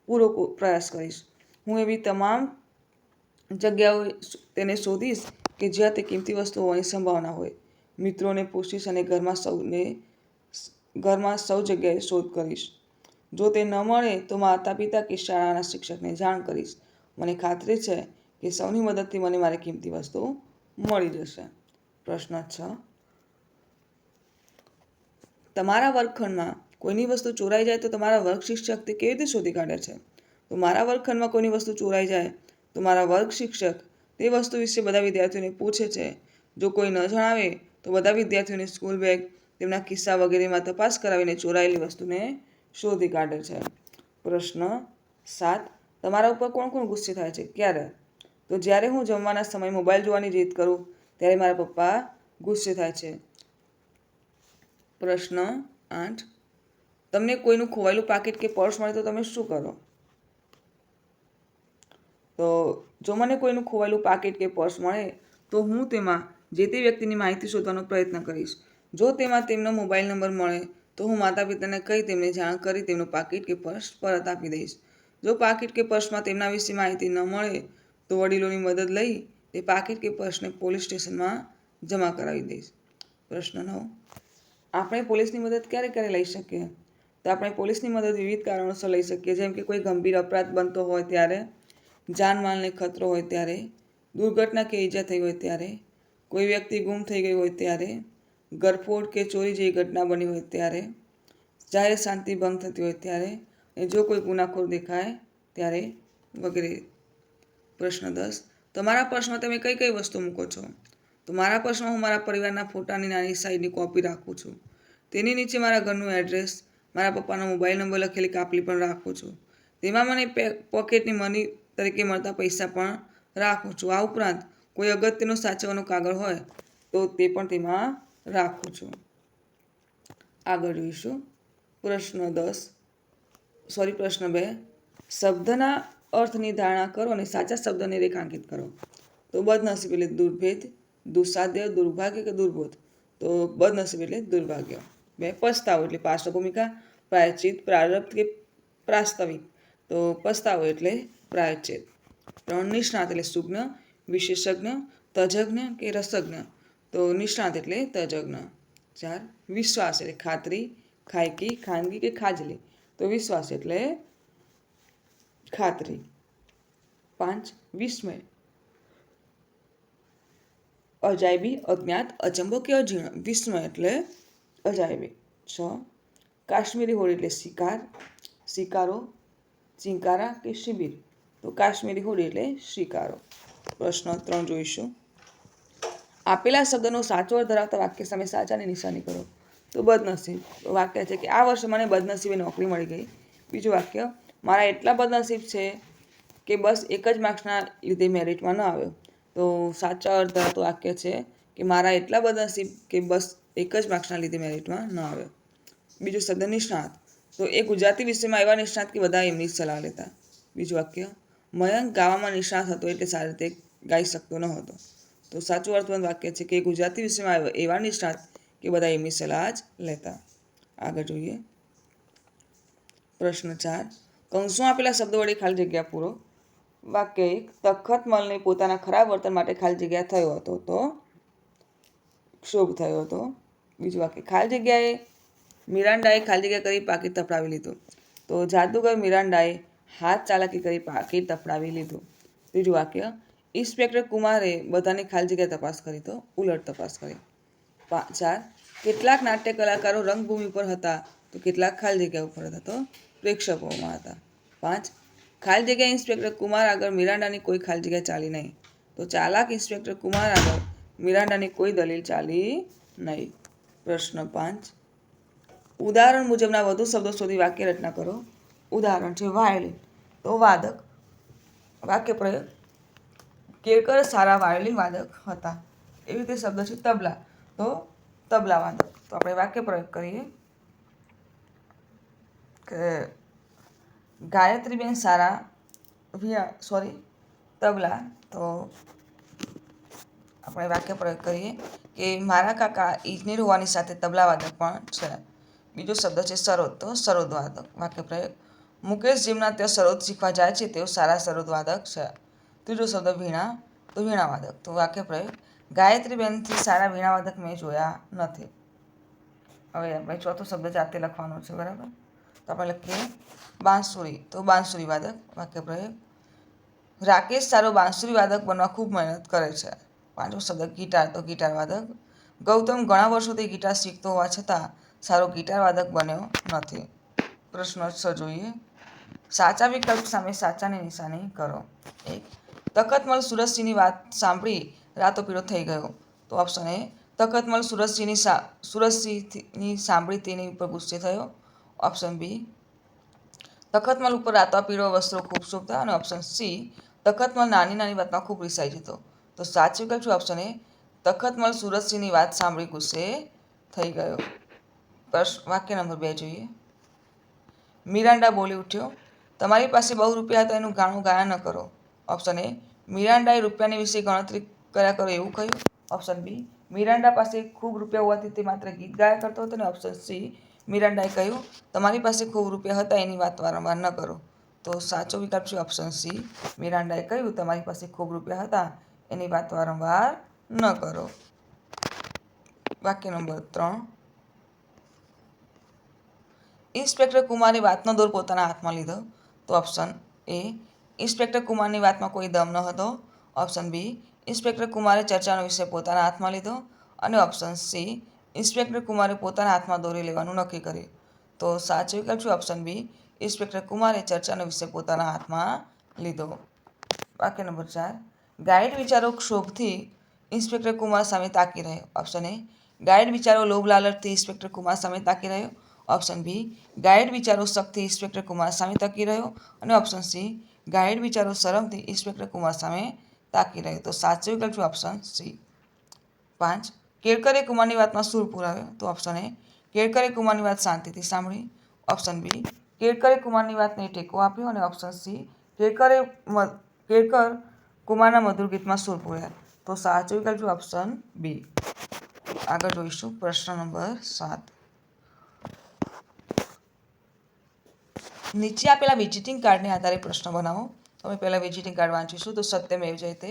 પૂરો પ્રયાસ કરીશ. હું એવી તમામ જગ્યાઓ તેને શોધીશ કે જ્યાં તે કિંમતી વસ્તુ હોવાની સંભાવના હોય. મિત્રોને પૂછીશ અને ઘરમાં સૌ જગ્યાએ શોધ કરીશ. જો તે ન મળે તો માતા પિતા કે શાળાના શિક્ષકને જાણ કરીશ. મને ખાતરી છે કે સૌની મદદથી મને મારી કિંમતી વસ્તુ મળી જશે. પ્રશ્ન 6. તમારા વર્ગખંડમાં કોઈની વસ્તુ ચોરાઈ જાય તો તમારા વર્ગ શિક્ષક તે કેવી રીતે શોધી કાઢે છે? તો મારા વર્ગખંડમાં કોઈની વસ્તુ ચોરાઈ જાય તો મારા વર્ગ શિક્ષક તે વસ્તુ વિશે બધા વિદ્યાર્થીઓને પૂછે છે. જો કોઈ ન જણાવે તો બધા વિદ્યાર્થીઓને સ્કૂલ બેગ, તેમના ખિસ્સા વગેરેમાં તપાસ કરાવીને ચોરાયેલી વસ્તુને શોધી કાઢે છે. પ્રશ્ન 7. તમારા ઉપર કોણ કોણ ગુસ્સે થાય છે? ક્યારે? તો જ્યારે હું જમવાના સમયે મોબાઈલ જોવાની જીદ કરું ત્યારે મારા પપ્પા ગુસ્સે થાય છે. પ્રશ્ન 8. તમને કોઈનું ખોવાયેલું પાકીટ કે પર્સ મળે તો તમે શું કરો? તો જો મને કોઈનું ખોવાયેલું પાકીટ કે પર્સ મળે તો હું તેમાં જે તે વ્યક્તિની માહિતી શોધવાનો પ્રયત્ન કરીશ. જો તેમાં તેમનો મોબાઈલ નંબર મળે તો હું માતા પિતાને કહી તેમને જાણ કરી તેમનું પાકીટ કે પર્સ પરત આપી દઈશ. જો પાકીટ કે પર્સમાં તેમના વિશે માહિતી ન મળે તો વડીલોની મદદ લઈ તે પાકીટ કે પર્સને પોલીસ સ્ટેશનમાં જમા કરાવી દઈશ. પ્રશ્ન 9. આપણે પોલીસની મદદ ક્યારે ક્યારે લઈ શકીએ? તો આપણે પોલીસની મદદ વિવિધ કારણોસર લઈ શકીએ, જેમ કે કોઈ ગંભીર અપરાધ બનતો હોય ત્યારે, જાનમાલને ખતરો હોય ત્યારે, દુર્ઘટના કે ઈજા થઈ હોય ત્યારે, કોઈ વ્યક્તિ ગુમ થઈ ગઈ હોય ત્યારે, ગરફોડ કે ચોરી જેવી ઘટના બની હોય ત્યારે, જાહેર શાંતિ ભંગ થતી હોય ત્યારે, અને જો કોઈ ગુનાખોર દેખાય ત્યારે વગેરે. પ્રશ્ન 10. તમારા પર્સમાં તમે કઈ કઈ વસ્તુ મૂકો છો? તો મારા પર્સમાં હું મારા પરિવારના ફોટાની નાની સાઈઝની કોપી રાખું છું. તેની નીચે મારા ઘરનું એડ્રેસ, મારા પપ્પાનો મોબાઈલ નંબર લખેલી કાપલી પણ રાખું છું. તેમાં મને પોકેટની મની તરીકે મળતા પૈસા પણ રાખું છું. આ ઉપરાંત કોઈ અગત્યનો સાચવવાનો કાગળ હોય તો તે પણ તેમાં રાખું છું. આગળ જોઈશું. પ્રશ્ન 2. શબ્દના અર્થની ધારણા કરો અને સાચા શબ્દને રેખાંકિત કરો. તો બદનસીબ એટલે દુર્ભેદ, દુસ્સાધ્ય, દુર્ભાગ્ય કે દુર્બોધ? તો બદનસીબ એટલે દુર્ભાગ્ય. 2. પસ્તાવો એટલે પાર્શ્વભૂમિકા, પ્રાયશ્ચિત, પ્રારબ્ધ કે પ્રાસ્તવિક? તો પસ્તાવો એટલે પ્રાયશ્ચિત. 3. નિષ્ણાત એટલે સુજ્ઞ, વિશેષજ્ઞ, તજજ્ઞ કે રસજ્ઞ? તો નિષ્ણાત એટલે તજજ્ઞ. 4. વિશ્વાસ એટલે ખાતરી, ખાયકી, ખાનગી કે ખાજલી? તો વિશ્વાસ એટલે ખાતરી. 5. વિસ્મય, અજાયબી, અજ્ઞાત, અચંબો કે અજીર્ણ? વિસ્મય એટલે અજાયબી. 6. કાશ્મીરી હોડી એટલે શિકાર, શિકારો, ચિંકારા કે શિબિર? તો કાશ્મીરી હોડી એટલે શિકારો. પ્રશ્ન 3 જોઈશું. આપેલા શબ્દનો સાચો અર્થ ધરાવતા વાક્ય સામે સાચાની નિશાની કરો. તો બદનસીબ વાક્ય છે કે આ વર્ષે મને બદનસીબે નોકરી મળી ગઈ. બીજું વાક્ય, મારા એટલા બદનસીબ છે કે બસ એક જ માર્ક્સના લીધે મેરિટમાં ન આવ્યો. તો સાચા અર્થ ધરાવતું વાક્ય છે કે મારા એટલા બદનસીબ કે બસ એક જ માર્ક્સના લીધે મેરિટમાં ન આવ્યો. બીજું શબ્દ નિષ્ણાત, તો એ ગુજરાતી વિષયમાં એવા નિષ્ણાત કે બધા એમની સલાહ લેતા. બીજું વાક્ય, મયંક ગાવામાં નિષ્ણાત હતો એટલે સારી રીતે ગાઈ શકતો ન હતો. તો સાચું અર્થવંત વાક્ય છે કે ગુજરાતી વિષયમાં એવા નિષ્ણાત કે બધા એમની સલાહ જ લેતા. આગળ જોઈએ. પ્રશ્ન 4. કૌંસમાં આપેલા શબ્દો વડે ખાલી જગ્યા પૂરો. વાક્ય 1. તખતમલને પોતાના ખરાબ વર્તન માટે ખાલી જગ્યા થયો હતો તો ક્ષોભ થયો હતો. બીજું વાક્ય, ખાલી જગ્યાએ મિરાન્ડાએ ખાલી જગ્યા કરી પાકીટ તફડાવી લીધું. તો જાદુગર મિરાન્ડાએ હાથ ચાલાકી કરી પાકીટ તફડાવી લીધું. ત્રીજું વાક્ય, ઇન્સ્પેક્ટર કુમારે બધાની ખાલી જગ્યા તપાસ કરી તો ઉલટ તપાસ કરી. 4. કેટલાક નાટ્ય કલાકારો રંગભૂમિ પર હતા તો કેટલાક ખાલી જગ્યા ઉપર હતા તો પ્રેક્ષકોમાં હતા. 5. ખાલી જગ્યા ઇન્સ્પેક્ટર કુમાર આગળ મિરાન્ડાની કોઈ ખાલી જગ્યા ચાલી નહીં. તો ચાલાક ઇન્સ્પેક્ટર કુમાર આગળ મિરાન્ડાની કોઈ દલીલ ચાલી નહીં. પ્રશ્ન 5. ઉદાહરણ મુજબના વધુ શબ્દો શોધી વાક્ય રચના કરો. ઉદાહરણ છે વાયોલિન, તો વાદક. વાક્ય પ્રયોગ: કેળકર સારા વાયોલિન વાદક હતા. એવી રીતે શબ્દ છે તબલા, તો તબલા વાદક. તો આપણે વાક્ય પ્રયોગ કરીએ કે ગાયત્રીબેન સારા તબલા. તો આપણે વાક્ય પ્રયોગ કરીએ કે મારા કાકા ઇજનેર હોવાની સાથે તબલા વાદક પણ છે. બીજો શબ્દ છે સરોદ, તો સરોદ વાદક. વાક્ય પ્રયોગ: મુકેશ જેમના ત્યાં સરોદ શીખવા જાય છે તેઓ સારા સરોદ વાદક છે. ત્રીજો શબ્દ વીણા, તો વીણા વાદક. તો વાક્ય પ્રયોગ: ગાયત્રીબેનથી સારા વીણા વાદક મેં જોયા નથી. હવે આપણે ચોથો શબ્દ જાતે લખવાનો છે, બરાબર? તો આપણે લખીએ બાંસુરી, તો બાંસુરી વાદક. વાક્ય પ્રયોગ: રાકેશ સારો બાંસુરી વાદક બનવા ખૂબ મહેનત કરે છે. પાંચમો શબ્દ ગિટાર, તો ગિટાર વાદક. ગૌતમ ઘણા વર્ષોથી ગિટાર શીખતો હોવા છતાં સારો ગિટાર વાદક બન્યો નથી. પ્રશ્ન 6 જોઈએ. સાચા વિકલ્પ સામે સાચાની નિશાની કરો. 1. તખતમલ સુરતસિંહની વાત સાંભળી રાતોપીળો થઈ ગયો. તો ઓપ્શન એ તખતમલ સુરતસિંહની સાંભળી તેની ઉપર ગુસ્સે થયો. ઓપ્શન બી તખતમલ ઉપર રાતોપીળો વસ્ત્રો ખૂબ શોભતા. અને ઓપ્શન સી તખતમલ નાની નાની વાતમાં ખૂબ રિસાઈ જતો. તો સાચો વિકલ્પ છે ઓપ્શન એ તખતમલ સુરતસિંહની વાત સાંભળી ગુસ્સે થઈ ગયો. વાક્ય નંબર 2 જોઈએ. મિરાન્ડા બોલી ઉઠ્યો, તમારી પાસે બહુ રૂપિયા હતા એનું ગાણું ગાયા ન કરો. ઓપ્શન એ મિરાન્ડાએ રૂપિયાની વિશે ગણતરી કર્યા કરો એવું કહ્યું. ઓપ્શન બી મિરાન્ડા પાસે ખૂબ રૂપિયા હોવાથી તે માત્ર ગીત ગાયા કરતો હતો. અને ઓપ્શન સી મિરાન્ડાએ કહ્યું તમારી પાસે ખૂબ રૂપિયા હતા એની વાત વારંવાર ન કરો. તો સાચો વિકલ્પ છે ઓપ્શન સી મિરાન્ડાએ કહ્યું તમારી પાસે ખૂબ રૂપિયા હતા એની વાત વારંવાર ન કરો. વાક્ય નંબર 3. ઇન્સ્પેક્ટર કુમારે વાતનો દોર પોતાના હાથમાં લીધો. તો ઓપ્શન એ ઇન્સ્પેક્ટર કુમારની વાતમાં કોઈ દમ ન હતો. ઓપ્શન બી ઇન્સ્પેક્ટર કુમારે ચર્ચાનો વિષય પોતાના હાથમાં લીધો. અને ઓપ્શન સી ઇન્સ્પેક્ટર કુમારે પોતાના હાથમાં દોરી લેવાનું નક્કી કર્યું. તો સાચો વિકલ્પ છે ઓપ્શન બી ઇન્સ્પેક્ટર કુમારે ચર્ચાનો વિષય પોતાના હાથમાં લીધો. વાક્ય નંબર 4. ગાઈડ વિચારો ક્ષોભથી ઇન્સ્પેક્ટર કુમાર સામે તાકી રહ્યો. ઓપ્શન એ ગાઈડ વિચારો લોભ લાલચથી ઇન્સ્પેક્ટર કુમાર સામે તાકી રહ્યો. ઓપ્શન બી ગાઈડ વિચારો શક્તિ ઇન્સ્પેક્ટર કુમાર સામે તાકી રહ્યો. અને ઓપ્શન સી ગાઈડ વિચારો શરમથી ઇન્સ્પેક્ટર કુમાર સામે તાકી રહ્યો. તો સાચો વિકલ્પ છે ઓપ્શન સી. 5. કેળકરે કુમારની વાતમાં સૂર પુરાવ્યો. તો ઓપ્શન એ કેળકરે કુમારની વાત શાંતિથી સાંભળી. ઓપ્શન બી કેળકરે કુમારની વાતને ટેકો આપ્યો. અને ઓપ્શન સી કેળકર કુમારના મધુર ગીતમાં સૂર પુર્યા. તો સાચો વિકલ્પ છે ઓપ્શન બી. આગળ જોઈશું પ્રશ્ન નંબર 7. નીચે આપેલા વિઝિટિંગ કાર્ડને આધારે પ્રશ્ન બનાવો. તમે પહેલાં વિઝિટિંગ કાર્ડ વાંચીશું. તો સત્યમેવ જયતે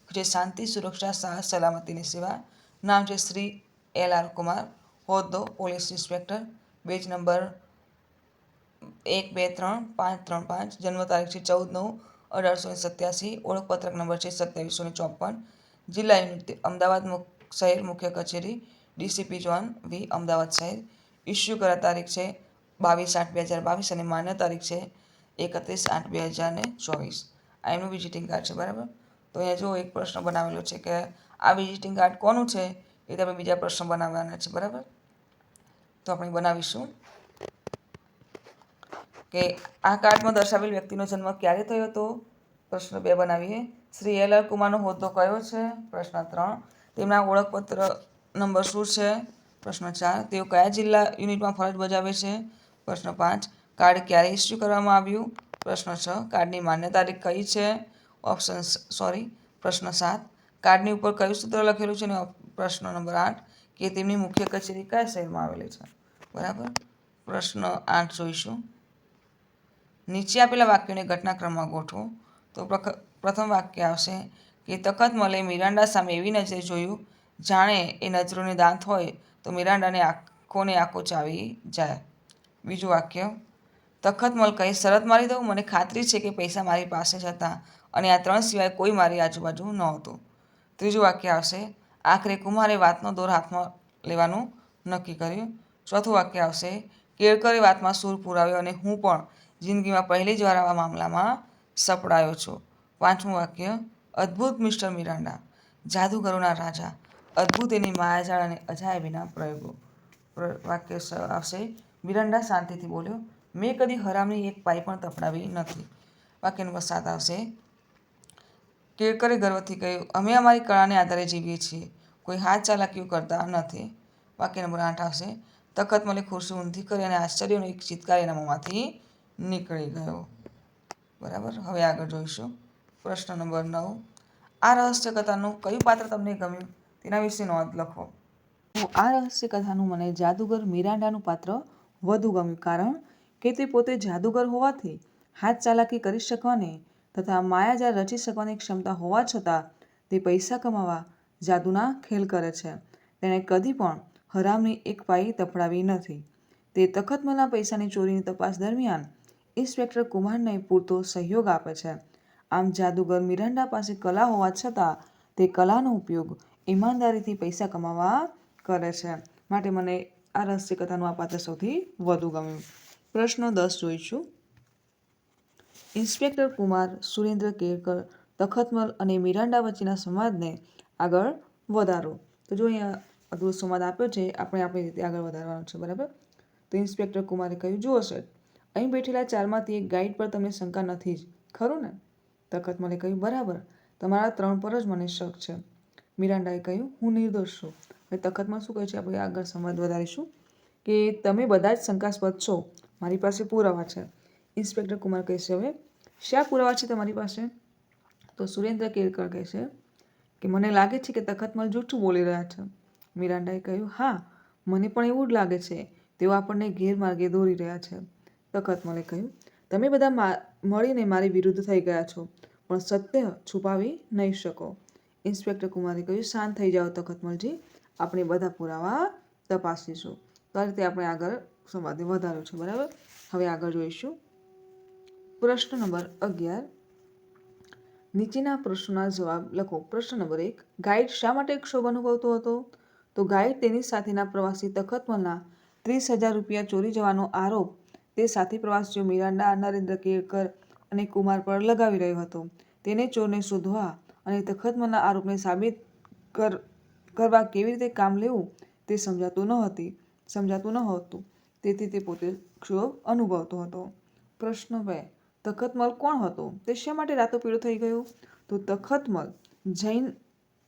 જે શાંતિ સુરક્ષા સાહસ સલામતીની સેવા. નામ છે શ્રી LR કુમાર. હોદ્દો પોલીસ ઇન્સ્પેક્ટર. Batch number 1235535. જન્મ તારીખ છે 14/9/1887. ઓળખપત્રક નંબર છે 2754. જિલ્લા યુનિટ અમદાવાદ શહેર મુખ્ય કચેરી DCP ઝોન V અમદાવાદ શહેર. ઇસ્યુ કરા તારીખ છે 22/8/2022 અને માન્ય તારીખ છે 31/8/2024. આ એમનું વિઝિટિંગ કાર્ડ છે, બરાબર? તો અહીંયા જો એક પ્રશ્ન બનાવેલો છે કે આ વિઝિટિંગ કાર્ડ કોનું છે એ આપણે બીજા પ્રશ્ન બનાવવાના છે, બરાબર? તો આપણે બનાવીશું કે આ કાર્ડમાં દર્શાવેલ વ્યક્તિનો જન્મ ક્યારે થયો હતો. પ્રશ્ન 2 બનાવીએ. શ્રી LR કુમારનો હોદ્દો કયો છે. પ્રશ્ન 3 તેમના ઓળખપત્ર નંબર શું છે. પ્રશ્ન 4 તેઓ કયા જિલ્લા યુનિટમાં ફરજ બજાવે છે. પ્રશ્ન 5 કાર્ડ ક્યારે ઇસ્યુ કરવામાં આવ્યું. પ્રશ્ન 6 કાર્ડની માન્ય તારીખ કઈ છે. પ્રશ્ન 7 કાર્ડની ઉપર કયું સૂત્ર લખેલું છે. અને પ્રશ્ન નંબર 8 કે તેમની મુખ્ય કચેરી કયા શહેરમાં આવેલી છે, બરાબર? પ્રશ્ન 8 જોઈશું. નીચે આપેલા વાક્યોને ઘટનાક્રમમાં ગોઠવો. તો પ્રથમ વાક્ય આવશે કે તખતમલે મિરાન્ડા સામે એવી નજરે જોયું જાણે એ નજરોને દાંત હોય તો મિરાન્ડાને આંખોને આંખો ચાવી જાય. બીજું વાક્ય તખતમલ કહે શરત મારી દઉં, મને ખાતરી છે કે પૈસા મારી પાસે જ હતા અને આ 3 સિવાય કોઈ મારી આજુબાજુ નહોતું. ત્રીજું વાક્ય આવશે આખરે કુમારે વાતનો દોર હાથમાં લેવાનું નક્કી કર્યું. ચોથું વાક્ય આવશે કેળકરે વાતમાં સૂર પુરાવ્યો અને હું પણ જિંદગીમાં પહેલી જ વાર આવા મામલામાં સપડાયો છું. પાંચમું વાક્ય અદ્ભુત મિસ્ટર મિરાન્ડા, જાદુગરોના રાજા, અદ્ભુત એની માયાજાળ અને અજાયબીના પ્રયોગો. વાક્ય આવશે, મિરાન્ડા શાંતિથી બોલ્યો, મેં કદી હરામની એક પાઈ પણ તફડાવી નથી. વાક્ય નંબર 7 આવશે, કેળકરે ગર્વથી કહ્યું, અમે અમારી કળાને આધારે જીવીએ છીએ, કોઈ હાથ ચાલાકીઓ કરતા નથી. વાક્ય નંબર 8 આવશે, તખતમલે ખુરશી ઊંધી કરી અને આશ્ચર્યનો એક ચિત્કાર એના મોંમાંથી નીકળી ગયો. બરાબર. હવે આગળ જોઈશું. પ્રશ્ન નંબર 9, આ રહસ્ય કથાનું કયું પાત્ર તમને ગમ્યું તેના વિશે નોંધ લખો. આ રહસ્ય કથાનું મને જાદુગર મિરાન્ડાનું પાત્ર વધુ ગમ્યું, કારણ કે તે પોતે જાદુગર હોવાથી હાથ ચાલાકી કરી શકવાની તથા માયાજાળ રચી શકવાની ક્ષમતા હોવા છતાં તે પૈસા કમાવા જાદુના ખેલ કરે છે. તેણે કદી પણ હરામની એક પાઈ તફડાવી નથી. તે તખતમલના પૈસાની ચોરીની તપાસ દરમિયાન ઇન્સ્પેક્ટર કુમારને પૂરતો સહયોગ આપે છે. આમ જાદુગર મિરાન્ડા પાસે કલા હોવા છતાં તે કલાનો ઉપયોગ ઈમાનદારીથી પૈસા કમાવા કરે છે. માટે મને આ રહસ્ય કથાનું આ પાત્ર સૌથી વધુ ગમ્યું. પ્રશ્ન 10 જોઈશું. ઇન્સ્પેક્ટર કુમાર, સુરેન્દ્ર કેળકર, તખતમલ અને મિરાન્ડા વચ્ચેના સંવાદને આગળ વધારો. તો જો અહીંયા અદભુત સંવાદ આપ્યો છે, આપણે આપણી રીતે આગળ વધારવાનો છે. બરાબર. તો ઇન્સ્પેક્ટર કુમારે કહ્યું, જુઓ સર, અહીં બેઠેલા ચારમાંથી એક ગાઈડ પર તમને શંકા નથી જ, ખરું ને? તખતમલે કહ્યું, બરાબર, તમારા 3 પર જ મને શક છે. મિરાન્ડાએ કહ્યું, હું નિર્દોષ છું. હવે તખતમલ શું કહે છે, આપણે આગળ સંવાદ વધારીશું કે તમે બધા જ શંકાસ્પદ છો, મારી પાસે પુરાવા છે. ઇન્સ્પેક્ટર કુમાર કહેશે, હવે શા પુરાવા છે તમારી પાસે? તો સુરેન્દ્ર કેળકર કહેશે કે મને લાગે છે કે તખતમલ જૂઠું બોલી રહ્યા છે. મિરાન્ડાએ કહ્યું, હા, મને પણ એવું જ લાગે છે, તેઓ આપણને ગેરમાર્ગે દોરી રહ્યા છે. તખતમલે કહ્યું, તમે બધા મળીને મારી વિરુદ્ધ થઈ ગયા છો, પણ સત્ય છુપાવી નહીં શકો. ઇન્સ્પેક્ટર કુમારે કહ્યું, શાંત થઈ જાઓ તખતમલજી, આપણે બધા પુરાવા તપાસીશું. તો આ રીતે આપણે આગળ સંવાદને વધાર્યો છે. બરાબર. હવે આગળ જોઈશું. પ્રશ્ન નંબર 11, નીચેના પ્રશ્નોના જવાબ લખો. પ્રશ્ન નંબર 1, ગાઈડ શા માટે ક્ષોભ અનુભવતો હતો? તો ગાઈડ તેની સાથેના પ્રવાસી તખતમલના 30,000 રૂપિયા ચોરી જવાનો આરોપ તે સાથી પ્રવાસીઓ મિરાન્ડા, નરેન્દ્ર કેળકર અને કુમાર પર લગાવી રહ્યો હતો. તેને ચોરને શોધવા અને તખતમલના આરોપને સાબિત કરવા કેવી રીતે કામ લેવું તે સમજાતું ન હતું. તેથી તે પોતે ક્ષોભ અનુભવતો હતો. પ્રશ્ન 2, તખતમલ કોણ હતો? તે શા માટે રાતોપીળો થઈ ગયો? તો તખતમલ જૈન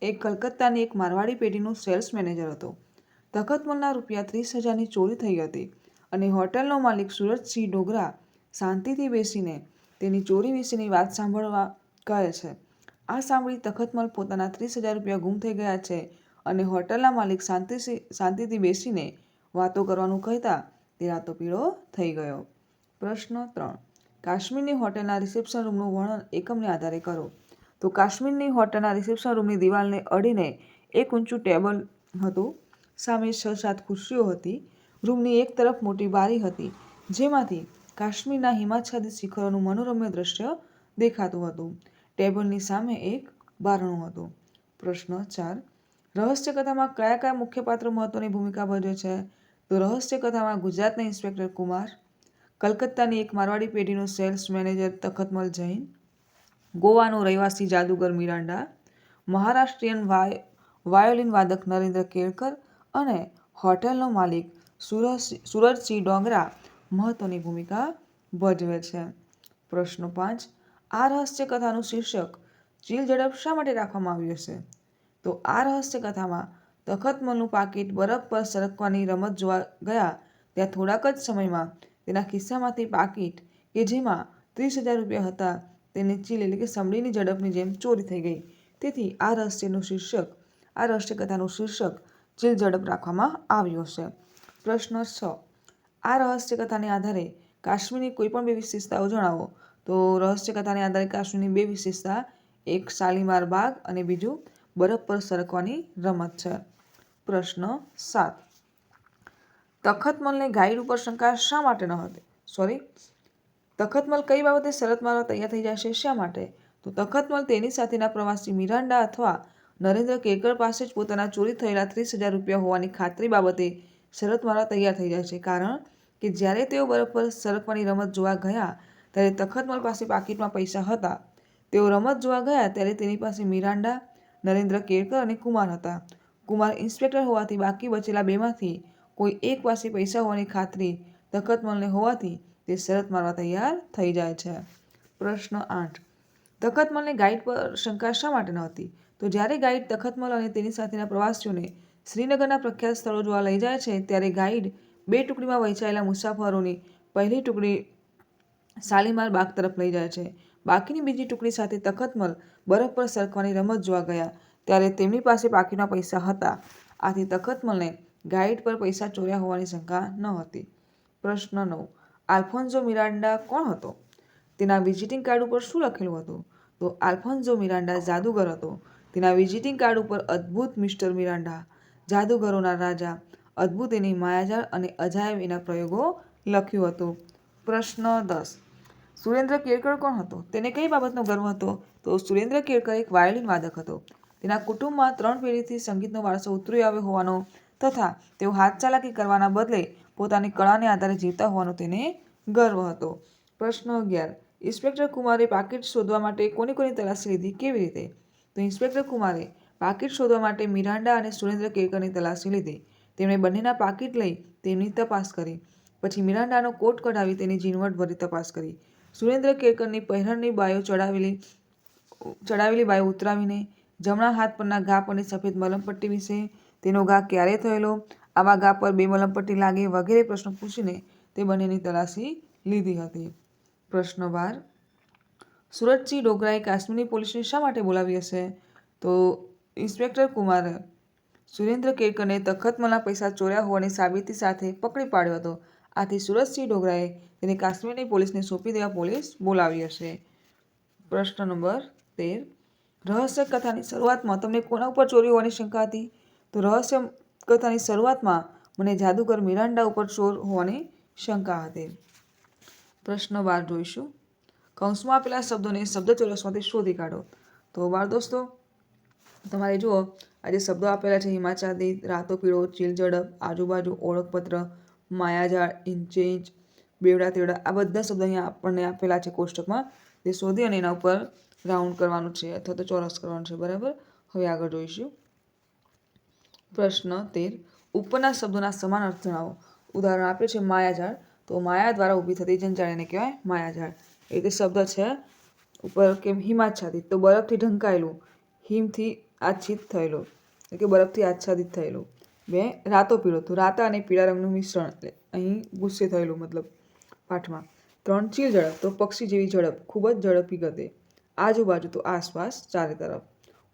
એ કલકત્તાની એક મારવાડી પેઢીનો સેલ્સ મેનેજર હતો. તખતમલના રૂપિયા 30,000ની ચોરી થઈ હતી અને હોટલનો માલિક સુરજસિંહ ડોગરા શાંતિથી બેસીને તેની ચોરી વિશેની વાત સાંભળવા કહે છે. આ સાંભળી તખતમલ પોતાના 30,000 રૂપિયા ગુમ થઈ ગયા છે અને હોટલના માલિક શાંતિથી બેસીને વાતો કરવાનું કહેતા તે રાતોપીળો થઈ ગયો. પ્રશ્ન 3, કાશ્મીરની હોટલના રિસેપ્શન રૂમનું વર્ણન એકમને આધારે કરો. તો કાશ્મીરની હોટલના રિસેપ્શન રૂમની દિવાલને અડીને એક ઊંચું ટેબલ હતું. સામે 6-7 ખુરશીઓ હતી. રૂમની એક તરફ મોટી બારી હતી, જેમાંથી કાશ્મીરના હિમાચ્છાદિત શિખરોનું મનોરમ્ય દ્રશ્ય દેખાતું હતું. ટેબલની સામે એક બારણું હતું. પ્રશ્ન 4, રહસ્ય કથામાં કયા કયા મુખ્ય પાત્રો મહત્વની ભૂમિકા ભજવે છે? તો રહસ્ય કથામાં ગુજરાતના ઇન્સ્પેક્ટર કુમાર, કલકત્તાની એક મારવાડી પેઢીનો સેલ્સ મેનેજર તખતમલ જૈન, ગોવાનો રહેવાસી જાદુગર મિરાન્ડા, મહારાષ્ટ્રીયન વાયોલિન વાદક નરેન્દ્ર કેળકર અને હોટલનો માલિક સુરજસિંહ ડોગરા મહત્વની ભૂમિકા ભજવે છે. પ્રશ્ન 5, આ રહસ્ય કથાનું શીર્ષક ચીલ ઝડપ શા માટે રાખવામાં આવ્યું હશે? તો આ રહસ્ય કથામાં તખતમલનું પાકીટ બરફ પર સરકવાની રમત જોવા ગયા ત્યાં થોડાક જ સમયમાં તેના ખિસ્સામાંથી પાકીટ કે જેમાં 30,000 રૂપિયા હતા તેની ચીલ એટલે કે સમડીની ઝડપની જેમ ચોરી થઈ ગઈ. તેથી આ રહસ્ય કથાનું શીર્ષક ચીલ ઝડપ રાખવામાં આવ્યું હશે. પ્રશ્ન 6, આ રહસ્ય કથાને આધારે કાશ્મીરની કોઈ પણ 2 વિશેષતાઓ જણાવો. તો રહસ્ય કથાને આધારે કાશ્મીરની 2 વિશેષતા, એક શાલીમાર બાગ અને બીજું બરફ પર સરકવાની રમત છે. પ્રશ્ન 7, તખતમલને ગાઈડ ઉપર શંકા શા માટે ન હતી? તખતમલ કઈ બાબતે શરત મારવા તૈયાર થઈ જશે? શા માટે? તો તખતમલ તેની સાથેના પ્રવાસી મિરાન્ડા અથવા નરેન્દ્ર કેળકર પાસે જ પોતાના ચોરી થયેલા 30,000 રૂપિયા હોવાની ખાતરી બાબતે શરત મારવા તૈયાર થઈ જાય છે, કારણ કે જ્યારે તેઓ બરફ પર સરકવાની રમત જોવા ગયા ત્યારે તખતમલ પાસે પાકીટમાં પૈસા હતા. તેઓ રમત જોવા ગયા ત્યારે તેની પાસે મિરાન્ડા, નરેન્દ્ર કેળકર અને કુમાર હતા. કુમાર ઇન્સ્પેક્ટર હોવાથી બાકી બચેલા બેમાંથી કોઈ એક પાસે પૈસા હોવાની ખાતરી તખતમલને હોવાથી તે શરત મારવા તૈયાર થઈ જાય છે. પ્રશ્ન 8. તખતમલને ગાઈડ પર શંકા શા માટે નહોતી? તો જ્યારે ગાઈડ તખતમલ અને તેની સાથેના પ્રવાસીઓને શ્રીનગરના પ્રખ્યાત સ્થળો જોવા લઈ જાય છે ત્યારે ગાઈડ 2 ટુકડીમાં વહેંચાયેલા મુસાફરોની પહેલી ટુકડી શાલીમાર બાગ તરફ લઈ જાય છે. બાકીની બીજી ટુકડી સાથે તખતમલ બરફ પર સરકવાની રમત જોવા ગયા ત્યારે તેમની પાસે બાકીના પૈસા હતા. આથી તખતમલને ગાઈડ પર પૈસા ચોર્યા હોવાની શંકા ન હતી. પ્રશ્ન 9. આલ્ફોન્સો મિરાન્ડા કોણ હતો? તેના વિઝિટિંગ કાર્ડ ઉપર શું લખેલું હતું? તો આલ્ફોન્સો મિરાન્ડા જાદુગર હતો. તેના વિઝિટિંગ કાર્ડ ઉપર અદ્ભુત મિસ્ટર મિરાન્ડા, જાદુગરોના રાજા, અદ્ભુત એની માયાજાળ અને અજાયબ એના પ્રયોગો લખ્યું હતું. પ્રશ્ન 10. સુરેન્દ્ર કેળકર કોણ હતો? તેને કઈ બાબતનો ગર્વ હતો? તો સુરેન્દ્ર કેળકર એક વાયોલિન વાદક હતો. તેના કુટુંબમાં 3 પેઢીથી સંગીતનો વારસો ઉતરી આવ્યો હોવાનો તથા તેઓ હાથચાલાકી કરવાના બદલે પોતાની કળાને આધારે જીવતા હોવાનો તેને ગર્વ હતો. પ્રશ્ન 11. ઇન્સ્પેક્ટર કુમારે પાકીટ શોધવા માટે કોની તલાશી લીધી? કેવી રીતે? તો ઇન્સ્પેક્ટર કુમારે પાકીટ શોધવા માટે મિરાન્ડા અને સુરેન્દ્ર કેળકરની તલાશી લીધી. તેમણે બંનેના પાકીટ લઈ તેમની તપાસ કરી. પછી મિરાન્ડાનો કોટ કઢાવી તેની ઝીણવટભરી તપાસ કરી. સુરેન્દ્ર કેળકરની પહેરણની બાયો ચડાવેલી બાયો ઉતરાવીને જમણા હાથ પરના ઘા પરની સફેદ મલમપટ્ટી વિશે, તેનો ઘા ક્યારે થયેલો, આવા ઘા પર 2 મલમપટ્ટી લાગે વગેરે પ્રશ્નો પૂછીને તે બંનેની તલાશી લીધી હતી. પ્રશ્ન 12. સુરતસિંહ ડોગરાએ કાશ્મીરની પોલીસને શા માટે બોલાવી હશે? તો ઇન્સ્પેક્ટર કુમારે સુરેન્દ્ર કેળકરને તખતમલના પૈસા ચોર્યા હોવાની સાબિતી સાથે પકડી પાડ્યો હતો. આથી સુરતસિંહ ડોગરાએ તેને કાશ્મીરની પોલીસને સોંપી દેવા પોલીસ બોલાવી હશે. પ્રશ્ન નંબર 13. રહસ્ય કથાની શરૂઆતમાં તમને કોના ઉપર ચોરી હોવાની શંકા હતી? તો રહસ્ય કથાની શરૂઆતમાં મને જાદુગર મિરાન્ડા ઉપર ચોર હોવાની શંકા હતી. પ્રશ્ન 12 જોઈશું. કૌંસમાં આપેલા શબ્દોને શબ્દચોરસમાંથી શોધી કાઢો. તો બાળ દોસ્તો તમારે જુઓ આ જે શબ્દો આપેલા છે હિમાચ્છાદિત, રાતો પીળો, ચીલ ઝડપ, આજુબાજુ, ઓળખપત્ર, માયાજાળ, ઇંચે ઇંચ, બેવડા તેવડા, આ બધા શબ્દો અહીંયા આપણને આપેલા છે કોષ્ટકમાં. તે શોધી અને એના ઉપર રાઉન્ડ કરવાનું છે અથવા તો ચોરસ કરવાનું છે. બરાબર. હવે આગળ જોઈશું. પ્રશ્ન 13. ઉપરના શબ્દોના સમાન અર્થ જણાવો. ઉદાહરણ આપ્યું છે માયાજાળ. તો માયા દ્વારા ઊભી થતી જંજાળ એને કહેવાય માયાજાળ. એ રીતે શબ્દ છે ઉપર કેમ હિમાચ્છાદિત, તો બરફથી ઢંકાયેલું, હિમથી આચ્છિત થયેલું એટલે કે બરફથી આચ્છાદિત થયેલું. 2. રાતો પીળો, તો રાતા અને પીળા રંગનું મિશ્રણ એટલે અહીં ગુસ્સે થયેલું મતલબ પાઠમાં. 3. ચીલ ઝડપ, તો પક્ષી જેવી ઝડપ, ખૂબ જ ઝડપી ગતે. આજુબાજુ, તો આસપાસ, ચારે તરફ.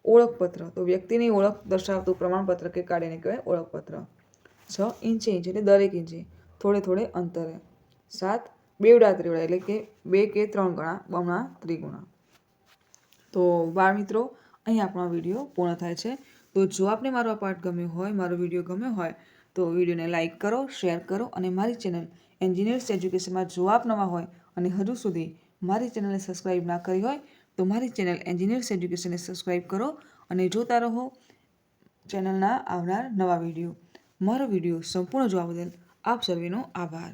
ઓળખપત્ર, તો વ્યક્તિની ઓળખ દર્શાવતું પ્રમાણપત્ર કે કાર્ડ એને કહેવાય ઓળખપત્ર. 6. ઇંચે ઇંચ, એટલે દરેક ઇંચે, થોડે થોડે અંતરે. 7. બેવડા ત્રેવડા, એટલે કે 2 કે 3 ગણા, બમણા, ત્રિગુણા. તો બાળ મિત્રો અહીં આપણો વિડીયો પૂર્ણ થાય છે. તો જો આપને મારો આ પાઠ ગમ્યો હોય, મારો વિડીયો ગમ્યો હોય તો વિડીયોને લાઇક કરો, શેર કરો અને મારી ચેનલ એન્જિનિયર્સ એજ્યુકેશનમાં જો આપ નવા હોય અને હજુ સુધી મારી ચેનલને સબસ્ક્રાઈબ ના કરી હોય તો મારી ચેનલ એન્જિનિયર્સ એજ્યુકેશનને સબસ્ક્રાઈબ કરો અને જોતા રહો ચેનલના આવનાર નવા વિડીયો. મારો વિડીયો સંપૂર્ણ જોવા બદલ આપ સર્વેનો આભાર.